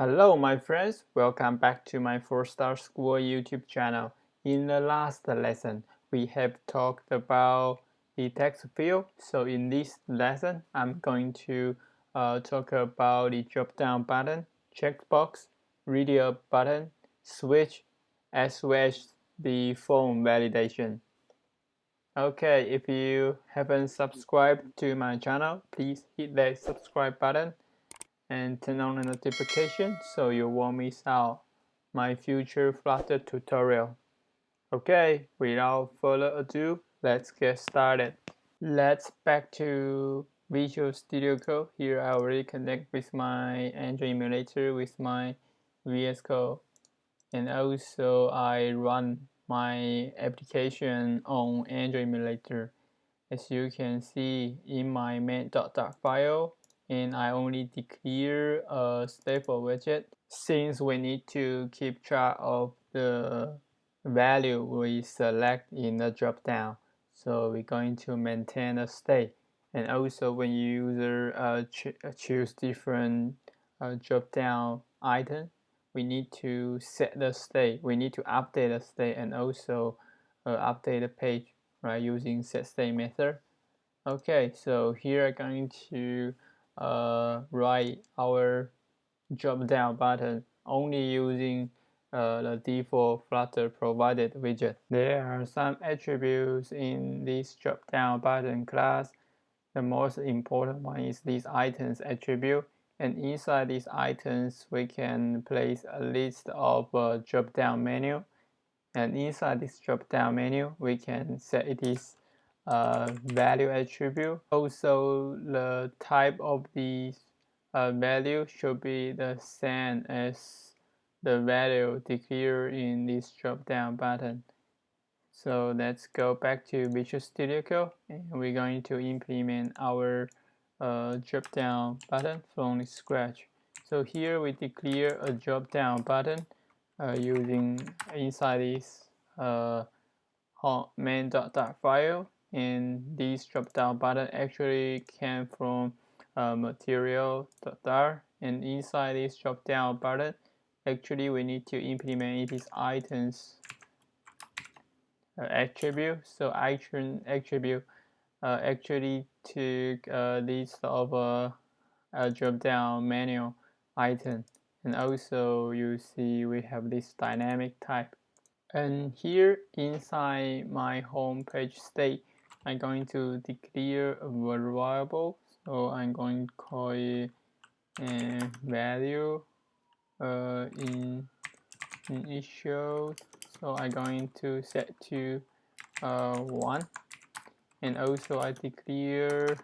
Hello my friends, welcome back to my 4-Star School YouTube channel. In the last lesson, we have talked about the text field. So in this lesson, I'm going to talk about the drop-down button, checkbox, radio button, switch, as well as the form validation. Okay, if you haven't subscribed to my channel, please hit that subscribe button and turn on the notification so you won't miss out my future Flutter tutorial. Okay, without further ado, let's get started. Let's back to Visual Studio Code. Here I already connect with my Android emulator with my VS Code, and also I run my application on Android emulator. As you can see in my main.doc file, and I only declare a staple widget since we need to keep track of the value we select in the dropdown. So we're going to maintain a state, and also when user choose different dropdown item, we need to set the state. We need to update the state and also update the page, right, using setState method. Okay, so here I'm going to write our drop-down button only using the default Flutter provided widget. There are some attributes in this drop-down button class. The most important one is this items attribute, and inside these items we can place a list of drop-down menu, and inside this drop-down menu we can set it is value attribute. Also, the type of the value should be the same as the value declared in this drop-down button. So let's go back to Visual Studio Code, and we're going to implement our drop-down button from scratch. So here we declare a drop-down button using inside this main.doc file, and this drop-down button actually came from material.dar, and inside this drop-down button actually we need to implement this items attribute. So action attribute actually took a list of a drop-down menu item, and also you see we have this dynamic type. And here inside my home page state, I'm going to declare a variable. So I'm going to call it value initial. So I'm going to set to 1, and also I declare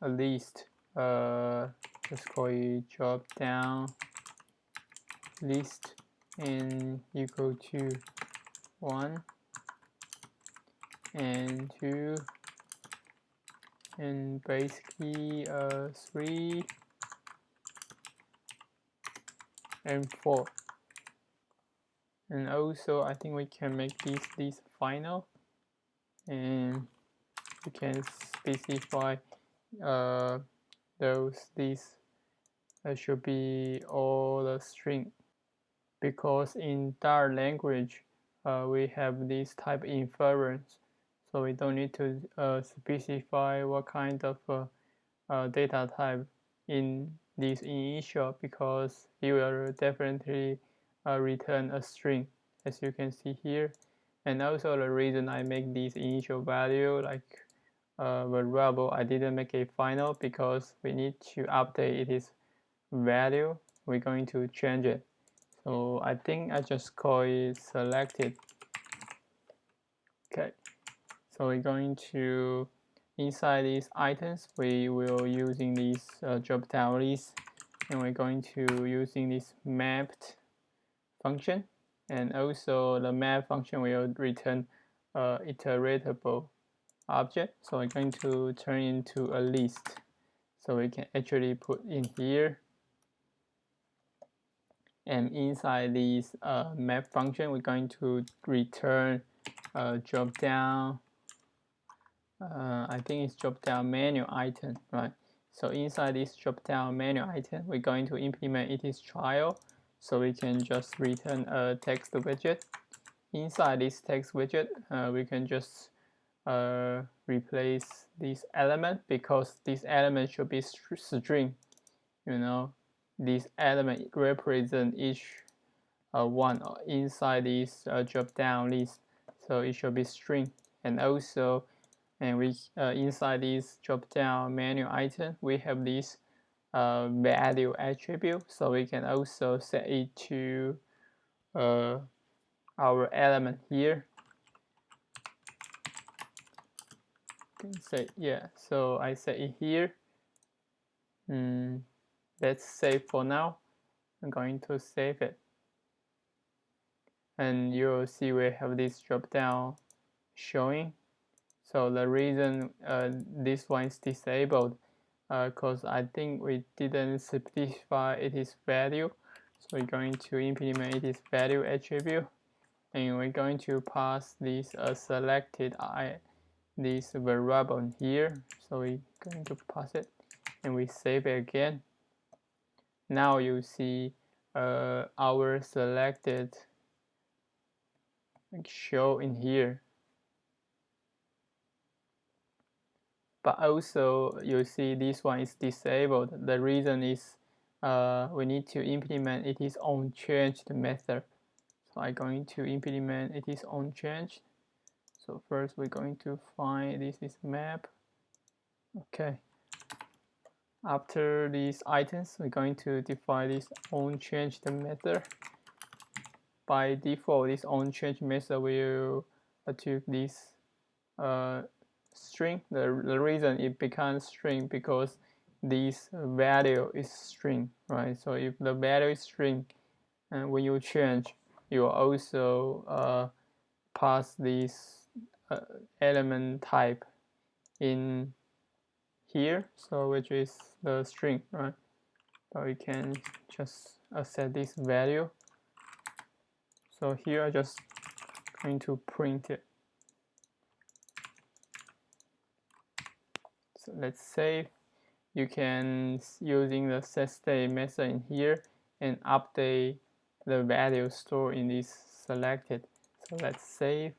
a list. Let's call it drop down list, and equal to 1 and 2 and basically 3 and 4. And also I think we can make this final, and we can specify these should be all the string, because in Dart language we have this type inference, so we don't need to specify what kind of data type in this initial, because it will definitely return a string, as you can see here. And also the reason I make this initial value like variable, I didn't make a final, because we need to update its value. We're going to change it, so I think I just call it selected. Okay, so we're going to inside these items we will using this drop-down list, and we're going to using this mapped function, and also the map function will return iteratable object. So we're going to turn into a list, so we can actually put in here. And inside this map function we're going to return drop down I think it's drop down menu item, right? So inside this drop-down menu item, we're going to implement it is trial. So we can just return a text widget. Inside this text widget, we can just replace this element because this element should be string. You know, this element represent each one inside this drop-down list. So it should be string, and also, and we inside this drop-down menu item, we have this value attribute. So we can also set it to our element here. You can say yeah. So I set it here. Let's save for now. I'm going to save it. And you'll see we have this drop down showing. So the reason this one is disabled because I think we didn't specify its value. So we're going to implement its value attribute, and we're going to pass this selected this variable here. So we're going to pass it, and we save it again. Now you see our selected show in here, but also you see this one is disabled. The reason is we need to implement it is onChanged method. So I'm going to implement it is onChanged. So first we're going to find this is map. Okay, after these items, we're going to define this onChanged method. By default, this onChange method will take this string. The reason it becomes string because this value is string, right? So if the value is string, and when you change, you also pass this element type in here, so which is the string, right? So we can just set this value. So here I just going to print it. So let's save. You can using the setState method in here and update the value stored in this selected. So let's save.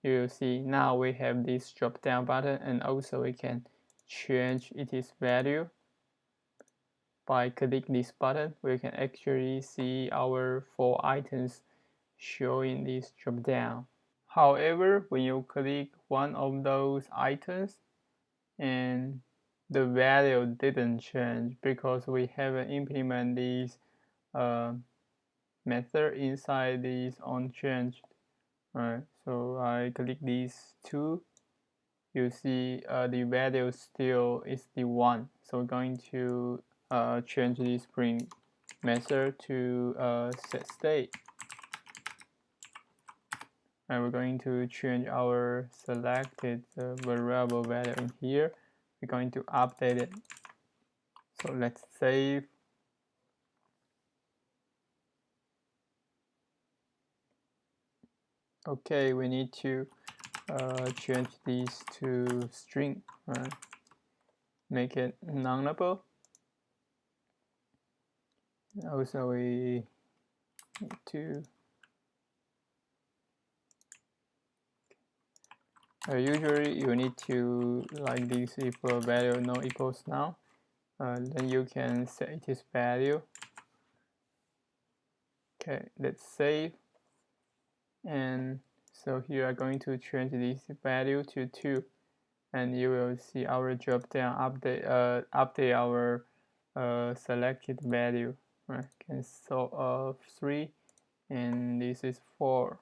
You will see now we have this drop down button, and also we can change its value. By clicking this button, we can actually see our 4 items showing this drop down. However, when you click one of those items and the value didn't change because we haven't implemented this method inside this onChanged. Alright, so I click these two. You see the value still is the 1. So we're going to change this print method to setState. And we're going to change our selected variable value in here. We're going to update it. So let's save. Okay, we need to change these to string, right? Make it nullable. Also, we need to usually you need to like this if a value no equals now, then you can set its value. Okay, let's save. And so here I'm going to change this value to 2, and you will see our drop down update our selected value, right? Okay, so 3, and this is 4.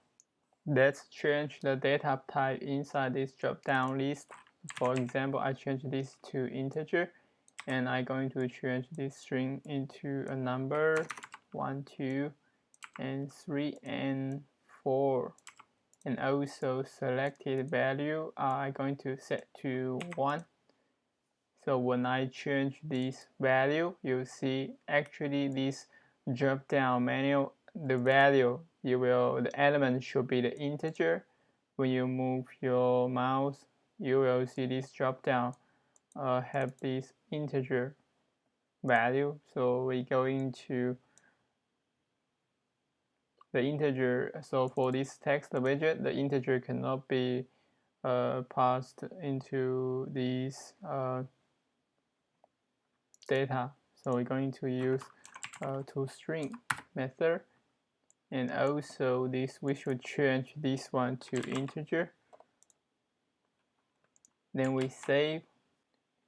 Let's change the data type inside this drop down list. For example, I change this to integer, and I'm going to change this string into a number 1, 2, and 3, and 4. And also selected value I'm going to set to 1. So when I change this value, you see actually this drop down menu, the value the element should be the integer. When you move your mouse, you will see this drop down have this integer value, so we're going to the integer. So for this text widget, the integer cannot be passed into this data. So we're going to use toString method, and also this we should change this one to integer. Then we save.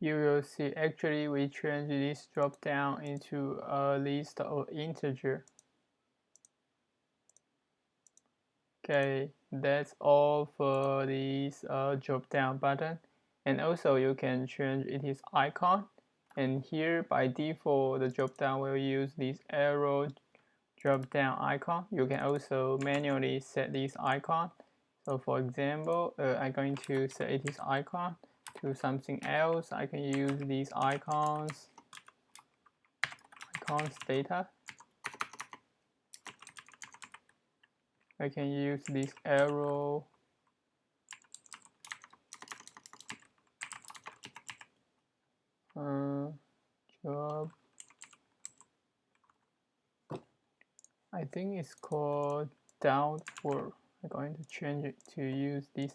You will see actually we change this drop down into a list of integer. Okay, that's all for this drop down button. And also you can change its icon. And here by default the drop down will use this arrow drop down icon. You can also manually set this icon. So for example, I'm going to set this icon to something else. I can use these icons data. I can use this arrow job. I think it's called downward. I'm going to change it to use this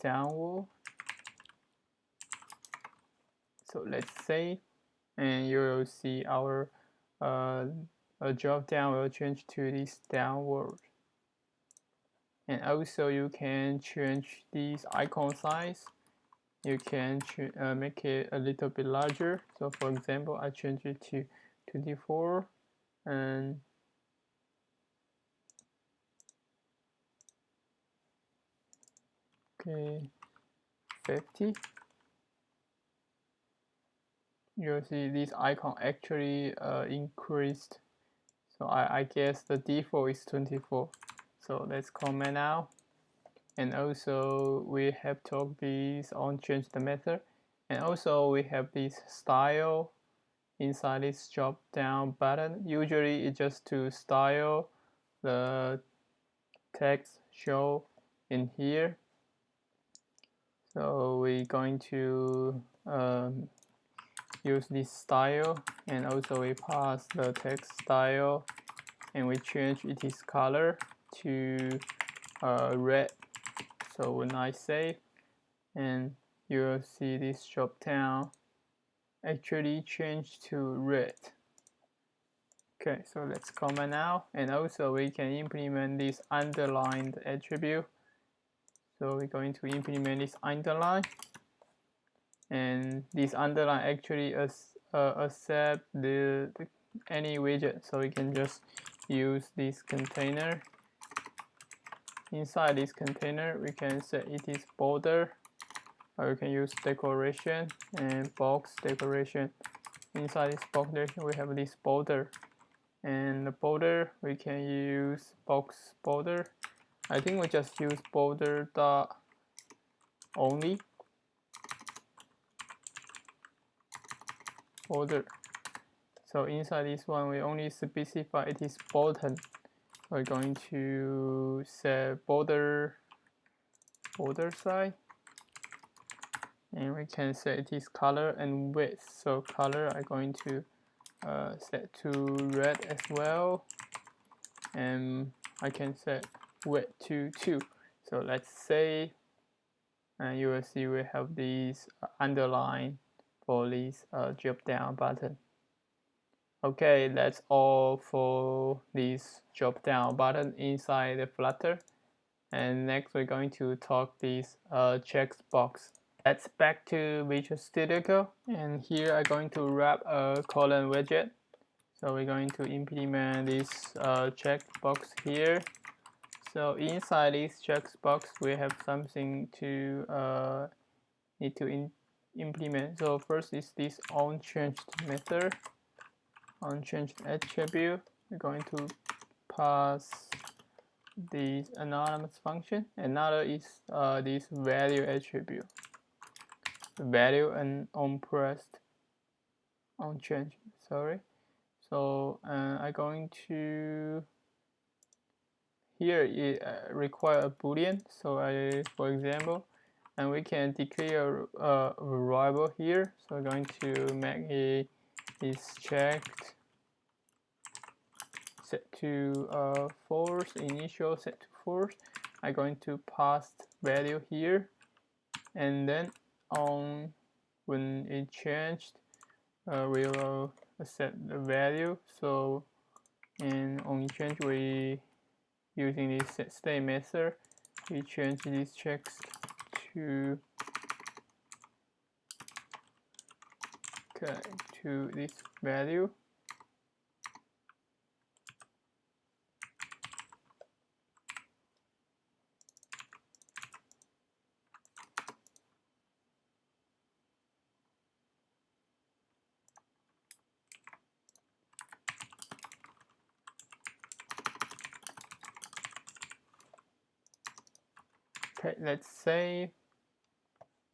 downward. So let's save, and you will see our drop down will change to this downward. And also you can change this icon size. You can make it a little bit larger. So for example, I change it to 24 and okay, 50. You'll see this icon actually increased. So I guess the default is 24. So let's comment out. And also we have talked this on change the method. And also we have this style inside this drop down button. Usually it's just to style the text show in here. So we're going to use this style, and also we pass the text style, and we change its color to red. So when I save, and you'll see this drop down actually change to red. Okay, so let's comment out, and also we can implement this underlined attribute. So we're going to implement this underline, and this underline actually accept any widget. So we can just use this container. Inside this container, we can set it is border, or we can use decoration and box decoration. Inside this box decoration, we have this border, and the border we can use box border. I think we just use border dot only border. So inside this one, we only specify it is button. We're going to set border size, and we can set it is color and width. So color I'm going to set to red as well, and I can set width to 2. So let's say, and you will see we have these underline for this drop down button. Okay, that's all for this drop down button inside the Flutter. And next we're going to talk this checkbox. Let's back to Visual Studio Code, and here I'm going to wrap a column widget. So we're going to implement this checkbox here. So inside this checkbox we have something to need to implement. So first is this onChanged method, onChanged attribute. We're going to pass this anonymous function. Another is this value attribute, value and onPressed, onChanged, sorry. So I'm going to, here it require a boolean. So for example, and we can declare a variable here. So I'm going to make it is checked set to false, initial set to false. I'm going to pass value here, and then on when it changed, we will set the value. So and on change, we using this set state method, we change these checks to this value. Okay, let's save,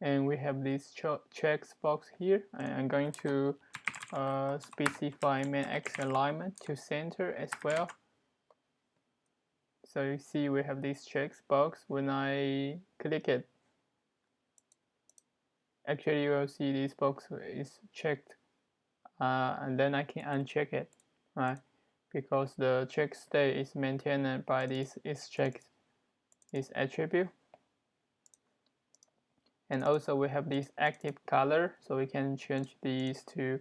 and we have this checkbox here. I'm going to specify main X alignment to center as well. So you see we have this checkbox. When I click it, actually you will see this box is checked, and then I can uncheck it, right? Because the check state is maintained by this is checked this attribute. And also we have this active color, so we can change these to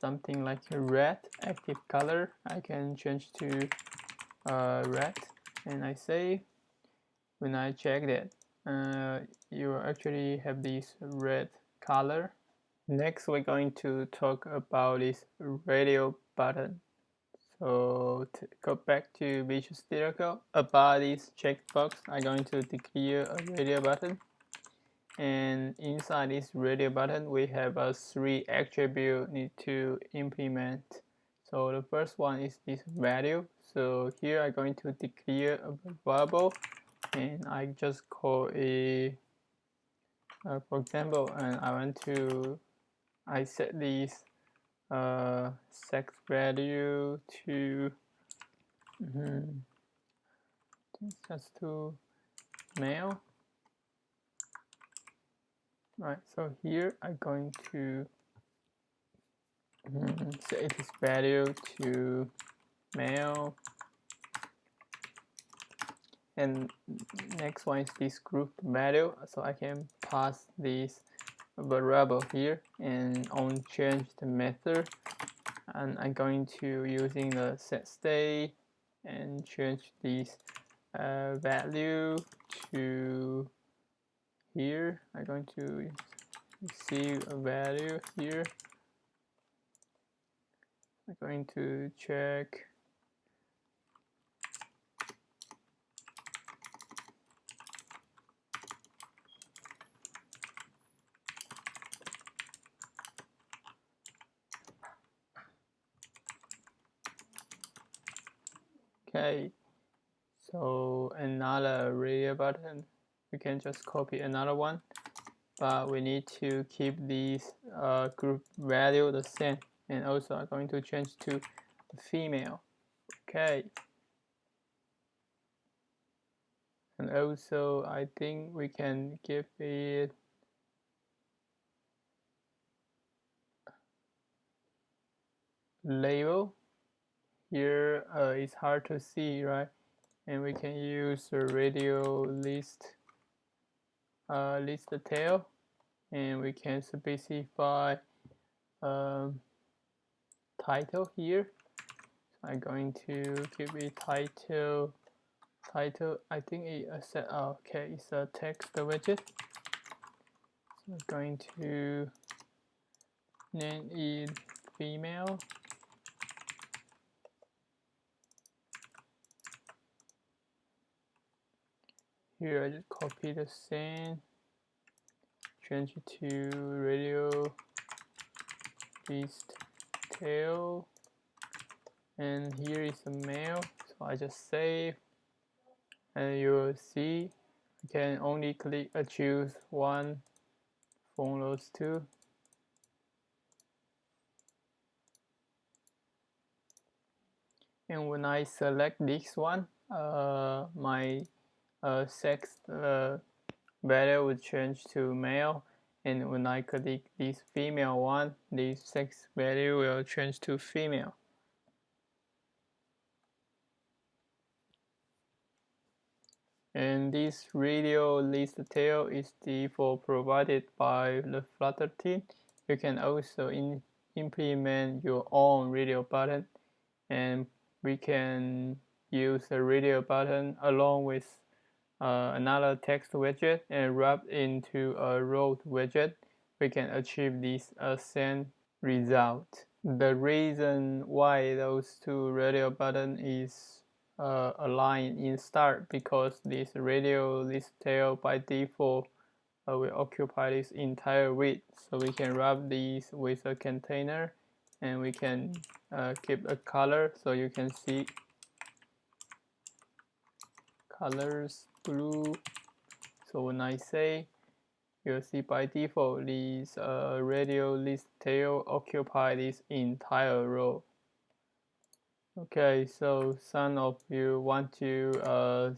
something like a red active color. I can change to red, and I save. When I check it, you actually have this red color. Next, we're going to talk about this radio button. So to go back to Visual Studio Code, about this checkbox, I'm going to declare a radio button. And inside this radio button, we have a 3 attribute need to implement. So the first one is this value. So here I'm going to declare a variable, and I just call a for example, and I set this sex value to just to male. Right, so here I'm going to set this value to male, and next one is this group value, so I can pass this variable here and on change the method, and I'm going to using the set state and change this value to here. I'm going to receive a value here. I'm going to check okay. So another radio button, we can just copy another one, but we need to keep these group value the same, and also I'm going to change to female. Okay, and also I think we can give it label. Here it's hard to see, right? And we can use the radio list list tail, and we can specify title here. So I'm going to give it title. I think it set. Okay, it's a text widget. So I'm going to name it female. Here I just copy the same, change it to radio list tail, and here is a male. So I just save, and you will see you can only click choose one from those two. And when I select this one, my sex value will change to male, and when I click this female one, this sex value will change to female. And this radio list tail is default provided by the Flutter team. You can also implement your own radio button, and we can use the radio button along with another text widget and wrap into a road widget. We can achieve this same result. The reason why those two radio button is aligned in start because this radio list tail by default will occupy this entire width, so we can wrap these with a container, and we can keep a color, so you can see colors blue. So when I say, you'll see by default these radio list tail occupy this entire row. Okay, so some of you want to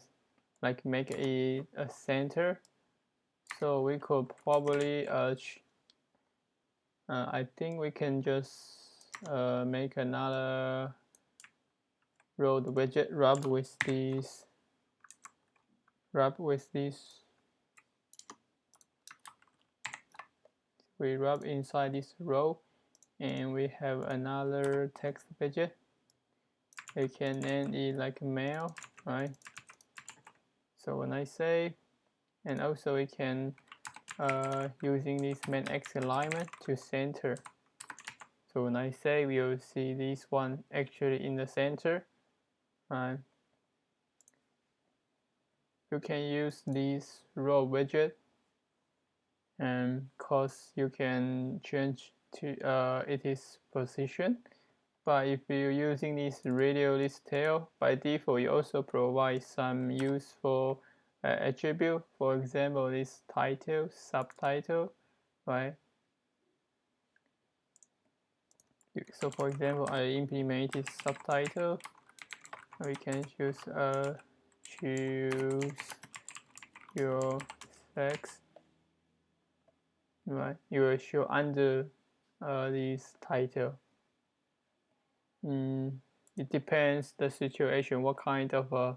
like make a center, so we could probably I think we can just make another road widget wrap with this we wrap inside this row, and we have another text widget. We can name it like male, right? So when I say, and also we can using this main X alignment to center. So when I say, we will see this one actually in the center. Right? You can use this row widget, and cause you can change to its position. But if you're using this radio list tail, by default you also provide some useful attribute. For example, this title, subtitle, right? So for example, I implemented subtitle. We can choose choose your sex, right? You will show under this title. It depends the situation, what kind of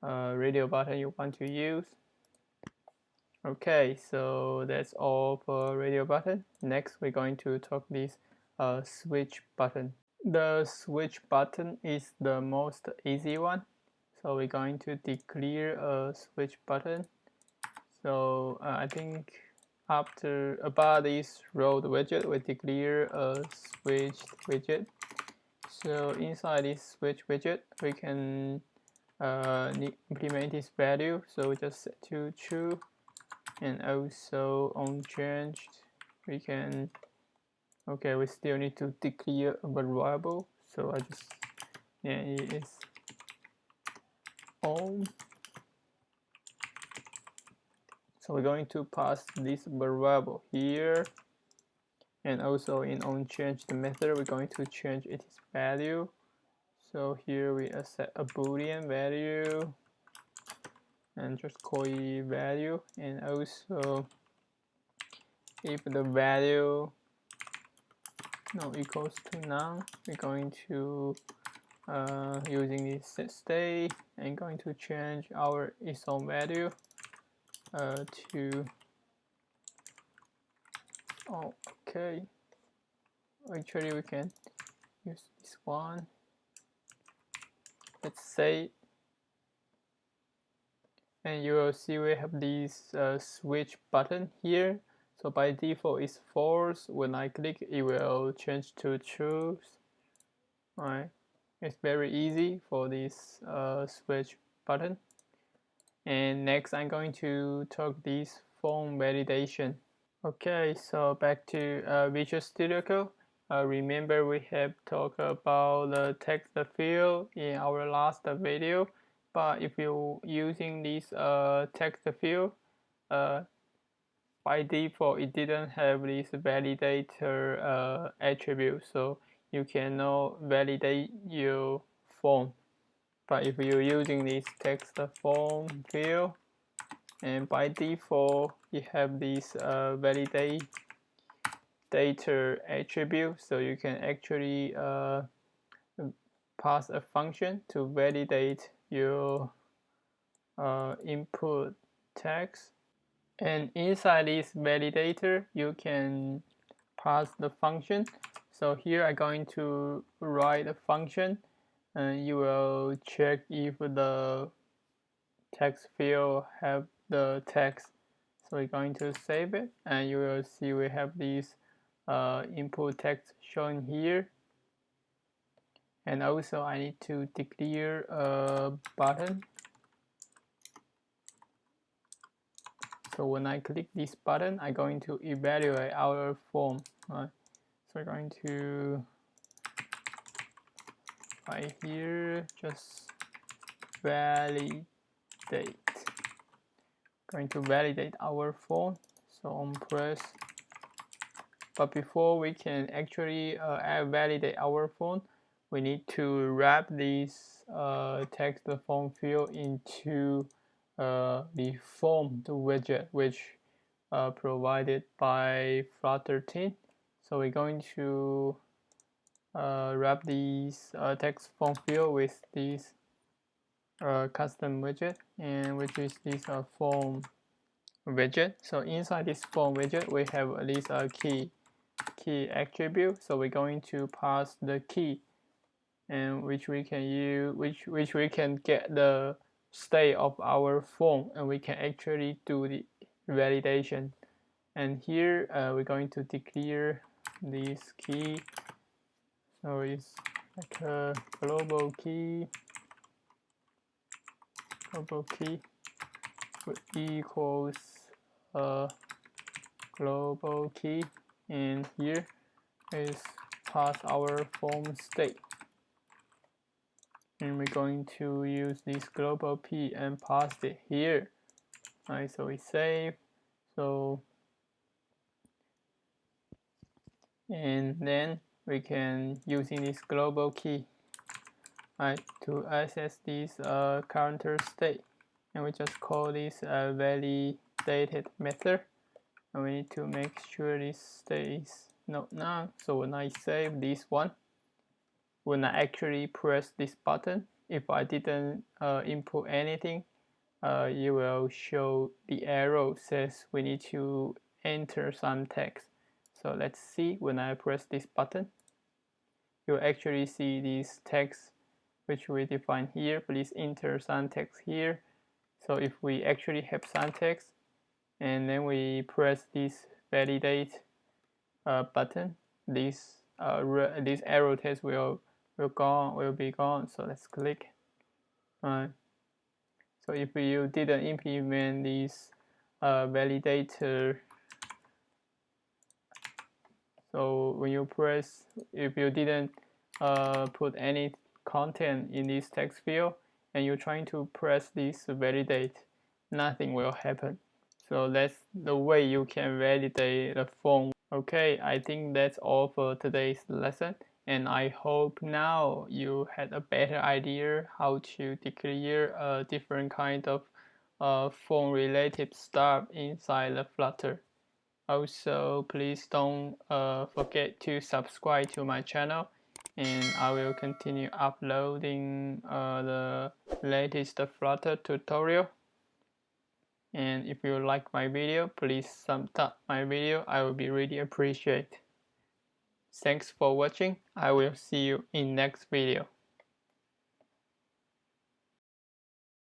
radio button you want to use. Okay, so that's all for radio button. Next, we're going to talk this switch button. The switch button is the most easy one. So we're going to declare a switch button. So I think after about this road widget, we declare a switch widget. So inside this switch widget, we can implement this value. So we just set to true, and also on changed, we can. Okay, we still need to declare a variable. So I just it is on. So we're going to pass this variable here, and also in onChanged method, we're going to change its value. So here we set a boolean value, and just call it value, and also if the value no equals to none, we're going to using this set state and going to change our its own value to okay. Actually, we can use this one. Let's say, and you will see we have this switch button here. So by default it's false. When I click, it will change to true. Alright, it's very easy for this switch button. And next, I'm going to talk this form validation. Okay, so back to Visual Studio Code. Remember, we have talked about the text field in our last video. But if you're using this text field, by default it didn't have this validator attribute, so you cannot validate your form. But if you're using this text form field, and by default you have this validate data attribute, so you can actually pass a function to validate your input text, and inside this validator you can pass the function. So here I'm going to write a function, and you will check if the text field have the text. So we're going to save it, and you will see we have this input text shown here. And also I need to declare a button. So when I click this button, I'm going to evaluate our form. Right? So we're going to right here just validate. Going to validate our form. So on press. But before we can actually validate our form, we need to wrap this text form field into the form widget, which provided by Flutter 10. So we're going to wrap these text form field with this custom widget, and which is this form widget. So inside this form widget, we have this key attribute. So we're going to pass the key, and which we can use, which we can get the state of our form, and we can actually do the validation. And here we're going to declare this key. So it's like a global key equals global key, and here is pass our form state, and we're going to use this global p and pass it here. Right, so we save. So and then we can using this global key, right, to access this counter state, and we just call this validated method, and we need to make sure this state is not none. So when I save this one, when I actually press this button, if I didn't input anything, you will show the arrow says we need to enter some text. So let's see, when I press this button, you'll actually see this text which we define here. Please enter some text here. So if we actually have some text, and then we press this validate button, this arrow text will be gone. So let's click. So if you didn't implement this validator, so when you press, if you didn't put any content in this text field, and you're trying to press this validate, nothing will happen. So that's the way you can validate the form. Okay, I think that's all for today's lesson, and I hope now you had a better idea how to declare a different kind of form related stuff inside the Flutter. Also, please don't forget to subscribe to my channel, and I will continue uploading the latest Flutter tutorial. And if you like my video, please thumbs up my video. I will be really appreciate. Thanks for watching. I will see you in next video.